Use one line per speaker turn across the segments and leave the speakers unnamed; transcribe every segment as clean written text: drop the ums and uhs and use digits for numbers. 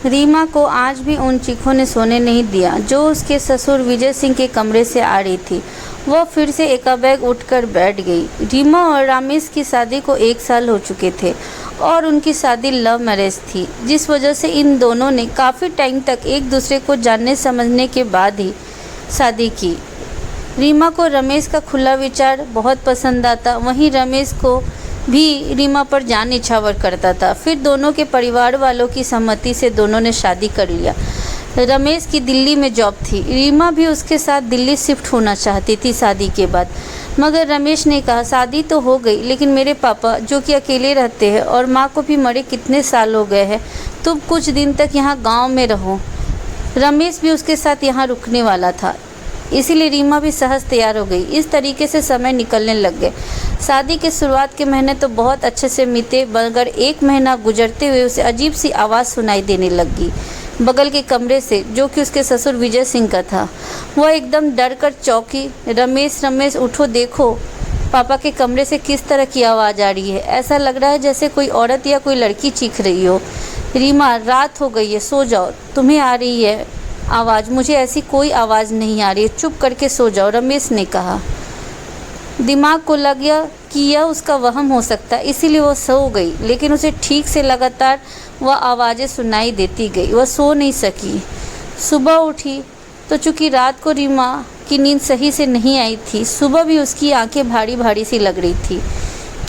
रीमा को आज भी उन चीखों ने सोने नहीं दिया जो उसके ससुर विजय सिंह के कमरे से आ रही थी। वह फिर से एकाएक उठकर बैठ गई। रीमा और रमेश की शादी को 1 साल हो चुके थे और उनकी शादी लव मैरिज थी, जिस वजह से इन दोनों ने काफ़ी टाइम तक एक दूसरे को जानने समझने के बाद ही शादी की। रीमा को रमेश का खुला विचार बहुत पसंद आता, वहीं रमेश को भी रीमा पर जान निछावर करता था। फिर दोनों के परिवार वालों की सहमति से दोनों ने शादी कर लिया। रमेश की दिल्ली में जॉब थी, रीमा भी उसके साथ दिल्ली शिफ्ट होना चाहती थी शादी के बाद, मगर रमेश ने कहा शादी तो हो गई लेकिन मेरे पापा जो कि अकेले रहते हैं और माँ को भी मरे कितने साल हो गए हैं, तुम कुछ दिन तक यहाँ गाँव में रहो। रमेश भी उसके साथ यहाँ रुकने वाला था, इसीलिए रीमा भी सहज तैयार हो गई। इस तरीके से समय निकलने लग गए। शादी के शुरुआत के महीने तो बहुत अच्छे से बीते, मगर 1 महीना गुजरते हुए उसे अजीब सी आवाज़ सुनाई देने लगी बगल के कमरे से, जो कि उसके ससुर विजय सिंह का था। वह एकदम डर कर चौंकी। रमेश उठो, देखो पापा के कमरे से किस तरह की आवाज़ आ रही है। ऐसा लग रहा है जैसे कोई औरत या कोई लड़की चीख रही हो। रीमा, रात हो गई है, सो जाओ। तुम्हें आ रही है आवाज़? मुझे ऐसी कोई आवाज़ नहीं आ रही है, चुप करके सो जाओ, रमेश ने कहा। दिमाग को लग गया कि यह उसका वहम हो सकता है, इसीलिए वह सो गई, लेकिन उसे ठीक से लगातार वह आवाज़ें सुनाई देती गई। वह सो नहीं सकी। सुबह उठी तो चूँकि रात को रीमा की नींद सही से नहीं आई थी, सुबह भी उसकी आंखें भारी भारी सी लग रही थी।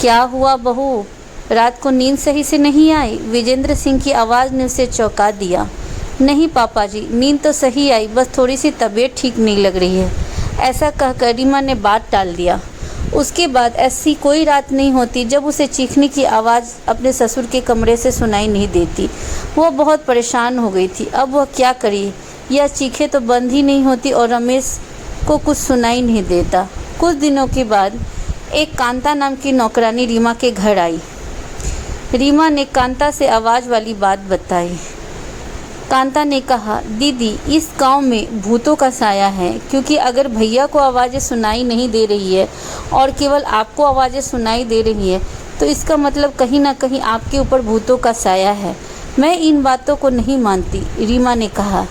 क्या हुआ बहू, रात को नींद सही से नहीं आई? विजेंद्र सिंह की आवाज़ ने उसे चौंका दिया। नहीं पापा जी, नींद तो सही आई, बस थोड़ी सी तबीयत ठीक नहीं लग रही है, ऐसा कहकर रीमा ने बात टाल दिया। उसके बाद ऐसी कोई रात नहीं होती जब उसे चीखने की आवाज़ अपने ससुर के कमरे से सुनाई नहीं देती। वह बहुत परेशान हो गई थी। अब वह क्या करे, यह चीखें तो बंद ही नहीं होती और रमेश को कुछ सुनाई नहीं देता। कुछ दिनों के बाद एक कांता नाम की नौकरानी रीमा के घर आई। रीमा ने कांता से आवाज़ वाली बात बताई। कांता ने कहा, दीदी इस गांव में भूतों का साया है, क्योंकि अगर भैया को आवाज़ें सुनाई नहीं दे रही है और केवल आपको आवाज़ें सुनाई दे रही है तो इसका मतलब कहीं ना कहीं आपके ऊपर भूतों का साया है। मैं इन बातों को नहीं मानती, रीमा ने कहा।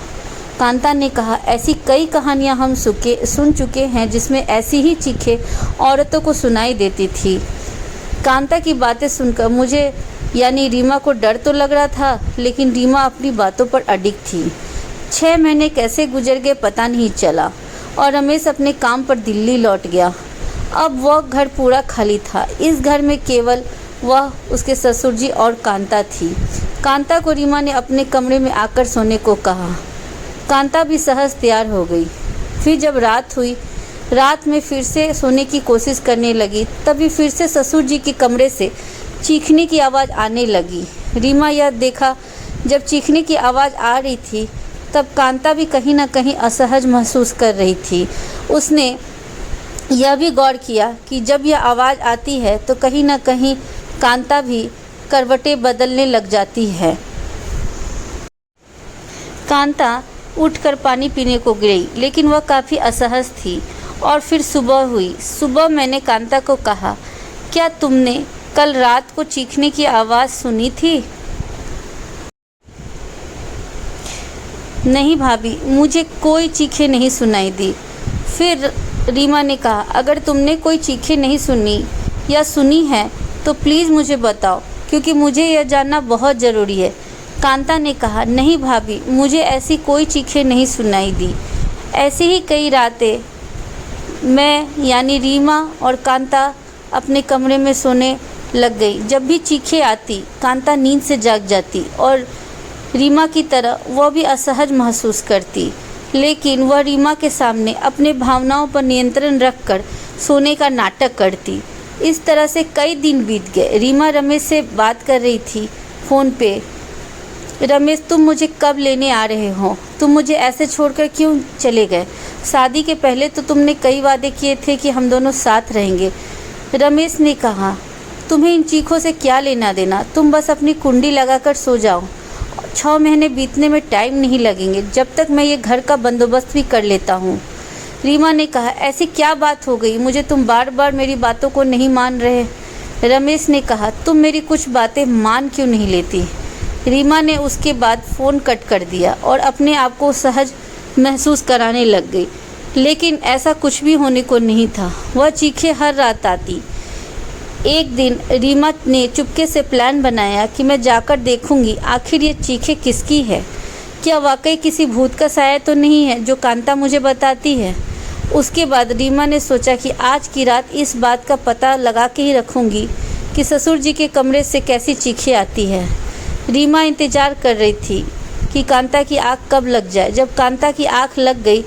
कांता ने कहा, ऐसी कई कहानियां हम सुन चुके हैं जिसमें ऐसी ही चीखें औरतों को सुनाई देती थी। कांता की बातें सुनकर मुझे यानी रीमा को डर तो लग रहा था, लेकिन रीमा अपनी बातों पर अडिग थी। 6 महीने कैसे गुजर गए पता नहीं चला और रमेश अपने काम पर दिल्ली लौट गया। अब वह घर पूरा खाली था। इस घर में केवल वह, उसके ससुर जी और कांता थी। कांता को रीमा ने अपने कमरे में आकर सोने को कहा। कांता भी सहज तैयार हो गई। फिर जब रात हुई, रात में फिर से सोने की कोशिश करने लगी, तभी फिर से ससुर जी के कमरे से चीखने की आवाज़ आने लगी। रीमा यह देखा, जब चीखने की आवाज़ आ रही थी तब कांता भी कहीं ना कहीं असहज महसूस कर रही थी। उसने यह भी गौर किया कि जब यह आवाज़ आती है तो कहीं ना कहीं कांता भी करवटें बदलने लग जाती है। कांता उठकर पानी पीने को गई, लेकिन वह काफ़ी असहज थी। और फिर सुबह हुई। सुबह मैंने कांता को कहा, क्या तुमने कल रात को चीखने की आवाज़ सुनी थी? नहीं भाभी, मुझे कोई चीखें नहीं सुनाई दी। फिर रीमा ने कहा, अगर तुमने कोई चीखें नहीं सुनी या सुनी है तो प्लीज़ मुझे बताओ, क्योंकि मुझे यह जानना बहुत ज़रूरी है। कांता ने कहा, नहीं भाभी, मुझे ऐसी कोई चीखें नहीं सुनाई दी। ऐसी ही कई रातें मैं यानी रीमा और कांता अपने कमरे में सोने लग गई। जब भी चीखें आती कांता नींद से जाग जाती और रीमा की तरह वह भी असहज महसूस करती, लेकिन वह रीमा के सामने अपने भावनाओं पर नियंत्रण रखकर सोने का नाटक करती। इस तरह से कई दिन बीत गए। रीमा रमेश से बात कर रही थी फ़ोन पे। रमेश, तुम मुझे कब लेने आ रहे हो? तुम मुझे ऐसे छोड़कर क्यों चले गए? शादी के पहले तो तुमने कई वादे किए थे कि हम दोनों साथ रहेंगे। रमेश ने कहा, तुम्हें इन चीखों से क्या लेना देना, तुम बस अपनी कुंडी लगाकर सो जाओ। 6 महीने बीतने में टाइम नहीं लगेंगे, जब तक मैं ये घर का बंदोबस्त भी कर लेता हूँ। रीमा ने कहा, ऐसी क्या बात हो गई, मुझे तुम बार बार मेरी बातों को नहीं मान रहे? रमेश ने कहा, तुम मेरी कुछ बातें मान क्यों नहीं लेती? रीमा ने उसके बाद फ़ोन कट कर दिया और अपने आप को सहज महसूस कराने लग गई, लेकिन ऐसा कुछ भी होने को नहीं था। वह चीखें हर रात आती। एक दिन रीमा ने चुपके से प्लान बनाया कि मैं जाकर देखूंगी आखिर ये चीखें किसकी है। क्या वाकई किसी भूत का साया तो नहीं है जो कांता मुझे बताती है। उसके बाद रीमा ने सोचा कि आज की रात इस बात का पता लगा के ही रखूंगी कि ससुर जी के कमरे से कैसी चीखें आती है। रीमा इंतज़ार कर रही थी कि कांता की आँख कब लग जाए। जब कांता की आँख लग गई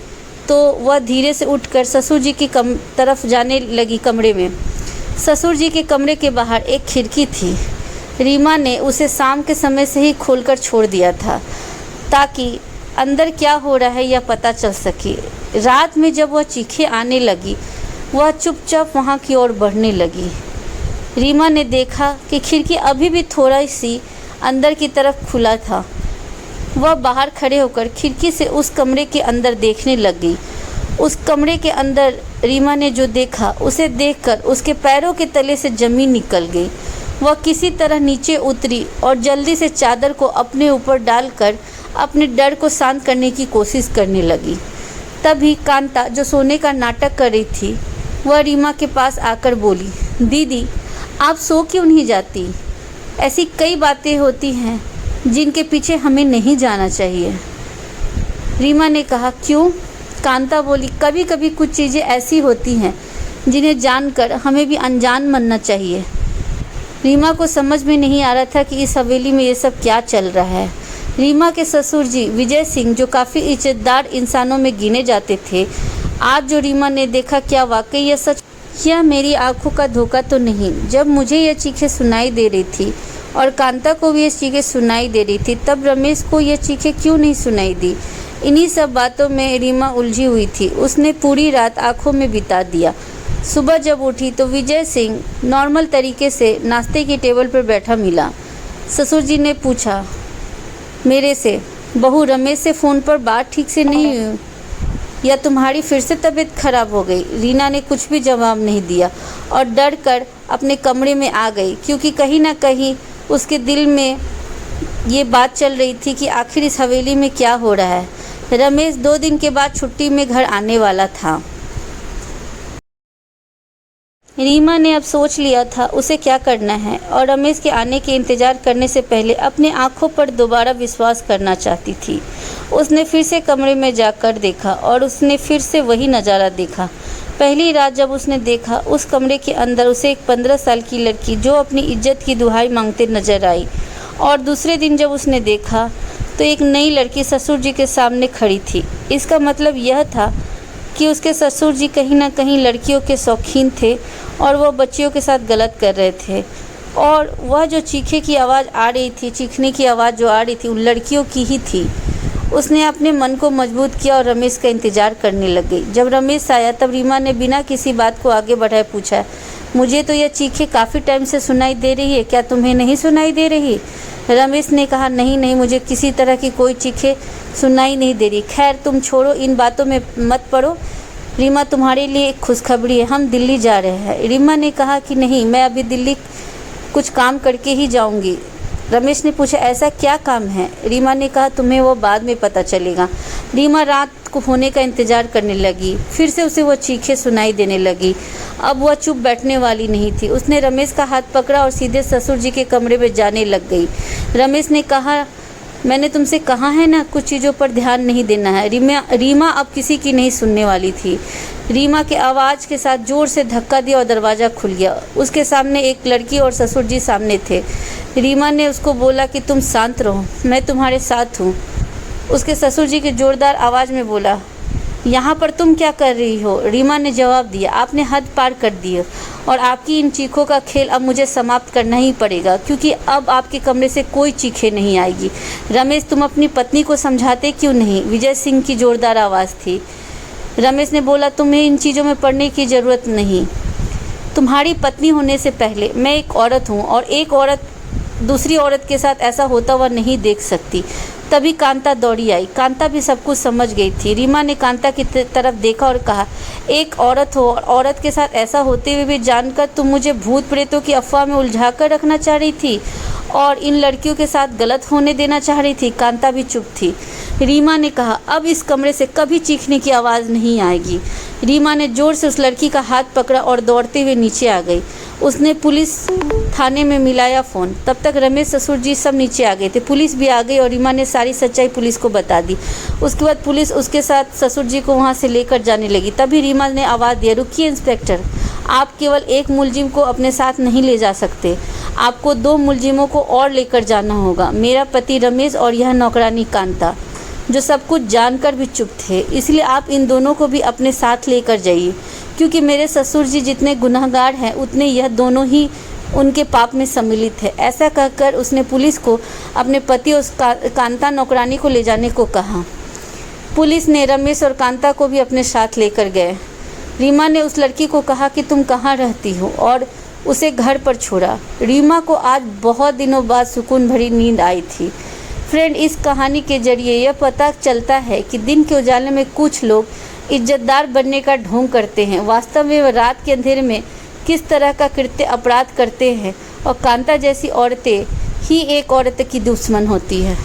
तो वह धीरे से उठकर ससुर जी की तरफ जाने लगी कमरे में। ससुर जी के कमरे के बाहर एक खिड़की थी। रीमा ने उसे शाम के समय से ही खोलकर छोड़ दिया था ताकि अंदर क्या हो रहा है यह पता चल सके। रात में जब वह चीखें आने लगी, वह चुपचाप वहाँ की ओर बढ़ने लगी। रीमा ने देखा कि खिड़की अभी भी थोड़ा सी अंदर की तरफ खुला था। वह बाहर खड़े होकर खिड़की से उस कमरे के अंदर देखने लग गई। उस कमरे के अंदर रीमा ने जो देखा उसे देखकर उसके पैरों के तले से ज़मीन निकल गई। वह किसी तरह नीचे उतरी और जल्दी से चादर को अपने ऊपर डालकर अपने डर को शांत करने की कोशिश करने लगी। तभी कांता, जो सोने का नाटक कर रही थी, वह रीमा के पास आकर बोली, दीदी आप सो क्यों नहीं जाती? ऐसी कई बातें होती हैं जिनके पीछे हमें नहीं जाना चाहिए। रीमा ने कहा, क्यों? कांता बोली, कभी कभी कुछ चीज़ें ऐसी होती हैं जिन्हें जानकर हमें भी अनजान मानना चाहिए। रीमा को समझ में नहीं आ रहा था कि इस हवेली में ये सब क्या चल रहा है। रीमा के ससुर जी विजय सिंह, जो काफ़ी इज्जतदार इंसानों में गिने जाते थे, आज जो रीमा ने देखा, क्या वाकई यह सच? यह मेरी आंखों का धोखा तो नहीं? जब मुझे यह चीखें सुनाई दे रही थी और कांता को भी ये चीखें सुनाई दे रही थी, तब रमेश को यह चीखें क्यों नहीं सुनाई दी? इन्हीं सब बातों में रीमा उलझी हुई थी। उसने पूरी रात आंखों में बिता दिया। सुबह जब उठी तो विजय सिंह नॉर्मल तरीके से नाश्ते की टेबल पर बैठा मिला। ससुर जी ने पूछा मेरे से, बहू रमेश से फ़ोन पर बात ठीक से नहीं हुई या तुम्हारी फिर से तबीयत खराब हो गई? रीना ने कुछ भी जवाब नहीं दिया और डर कर अपने कमरे में आ गई, क्योंकि कहीं ना कहीं उसके दिल में ये बात चल रही थी कि आखिर इस हवेली में क्या हो रहा है। रमेश 2 दिन के बाद छुट्टी में घर आने वाला था। रीमा ने अब सोच लिया था उसे क्या करना है और रमेश के आने के इंतज़ार करने से पहले अपने आँखों पर दोबारा विश्वास करना चाहती थी। उसने फिर से कमरे में जाकर देखा और उसने फिर से वही नज़ारा देखा। पहली रात जब उसने देखा, उस कमरे के अंदर उसे एक 15 साल की लड़की जो अपनी इज्जत की दुहाई मांगते नजर आई, और दूसरे दिन जब उसने देखा तो एक नई लड़की ससुर जी के सामने खड़ी थी। इसका मतलब यह था कि उसके ससुर जी कहीं ना कहीं लड़कियों के शौकीन थे और वह बच्चियों के साथ गलत कर रहे थे। और वह जो चीखे की आवाज़ आ रही थी, चीखने की आवाज़ जो आ रही थी, उन लड़कियों की ही थी। उसने अपने मन को मजबूत किया और रमेश का इंतज़ार करने लग गई। जब रमेश आया तब रीमा ने बिना किसी बात को आगे बढ़ाए पूछा, मुझे तो यह चीखें काफ़ी टाइम से सुनाई दे रही है, क्या तुम्हें नहीं सुनाई दे रही? रमेश ने कहा, नहीं, मुझे किसी तरह की कोई चीखें सुनाई नहीं दे रही। खैर तुम छोड़ो, इन बातों में मत पड़ो। रीमा, तुम्हारे लिए एक खुशखबरी है, हम दिल्ली जा रहे हैं। रीमा ने कहा कि नहीं, मैं अभी दिल्ली कुछ काम करके ही जाऊंगी। रमेश ने पूछा, ऐसा क्या काम है? रीमा ने कहा, तुम्हें वो बाद में पता चलेगा। रीमा रात को होने का इंतज़ार करने लगी। फिर से उसे वो चीखें सुनाई देने लगी। अब वह चुप बैठने वाली नहीं थी। उसने रमेश का हाथ पकड़ा और सीधे ससुर जी के कमरे में जाने लग गई। रमेश ने कहा, मैंने तुमसे कहा है ना, कुछ चीज़ों पर ध्यान नहीं देना है। रीमा अब किसी की नहीं सुनने वाली थी। रीमा के आवाज़ के साथ ज़ोर से धक्का दिया और दरवाज़ा खुल गया। उसके सामने एक लड़की और ससुर जी सामने थे। रीमा ने उसको बोला कि तुम शांत रहो, मैं तुम्हारे साथ हूँ। उसके ससुर जी की ज़ोरदार आवाज़ में बोला, यहाँ पर तुम क्या कर रही हो? रीमा ने जवाब दिया, आपने हद पार कर दी है और आपकी इन चीखों का खेल अब मुझे समाप्त करना ही पड़ेगा, क्योंकि अब आपके कमरे से कोई चीखें नहीं आएगी। रमेश, तुम अपनी पत्नी को समझाते क्यों नहीं? विजय सिंह की ज़ोरदार आवाज़ थी। रमेश ने बोला, तुम्हें इन चीज़ों में पड़ने की ज़रूरत नहीं। तुम्हारी पत्नी होने से पहले मैं एक औरत हूँ और एक औरत दूसरी औरत के साथ ऐसा होता हुआ नहीं देख सकती। तभी कांता दौड़ी आई। कांता भी सब कुछ समझ गई थी। रीमा ने कांता की तरफ देखा और कहा, एक औरत हो और औरत के साथ ऐसा होते हुए भी जानकर तुम मुझे भूत प्रेतों की अफवाह में उलझा कर रखना चाह रही थी और इन लड़कियों के साथ गलत होने देना चाह रही थी। कांता भी चुप थी। रीमा ने कहा, अब इस कमरे से कभी चीखने की आवाज़ नहीं आएगी। रीमा ने जोर से उस लड़की का हाथ पकड़ा और दौड़ते हुए नीचे आ गई। उसने पुलिस थाने में मिलाया फ़ोन। तब तक रमेश, ससुर जी सब नीचे आ गए थे। पुलिस भी आ गई और रीमा ने सारी सच्चाई पुलिस को बता दी। उसके बाद पुलिस उसके साथ ससुर जी को वहाँ से लेकर जाने लगी। तभी रीमा ने आवाज़ दिया, रुकिए इंस्पेक्टर, आप केवल एक मुलजिम को अपने साथ नहीं ले जा सकते, आपको 2 मुलजिमों को और लेकर जाना होगा। मेरा पति रमेश और यह नौकरानी कांता, जो सब कुछ जानकर भी चुप थे। इसलिए आप इन दोनों को भी अपने साथ लेकर जाइए, क्योंकि मेरे ससुर जी जितने गुनहगार हैं उतने यह दोनों ही उनके पाप में सम्मिलित है। ऐसा कहकर उसने पुलिस को अपने पति और कांता नौकरानी को ले जाने को कहा। पुलिस ने रमेश और कांता को भी अपने साथ लेकर गए। रीमा ने उस लड़की को कहा कि तुम कहाँ रहती हो, और उसे घर पर छोड़ा। रीमा को आज बहुत दिनों बाद सुकून भरी नींद आई थी। फ्रेंड, इस कहानी के जरिए यह पता चलता है कि दिन के उजाले में कुछ लोग इज्जतदार बनने का ढोंग करते हैं, वास्तव में वह रात के अंधेरे में किस तरह का कृत्य अपराध करते हैं, और कांता जैसी औरतें ही एक औरत की दुश्मन होती है।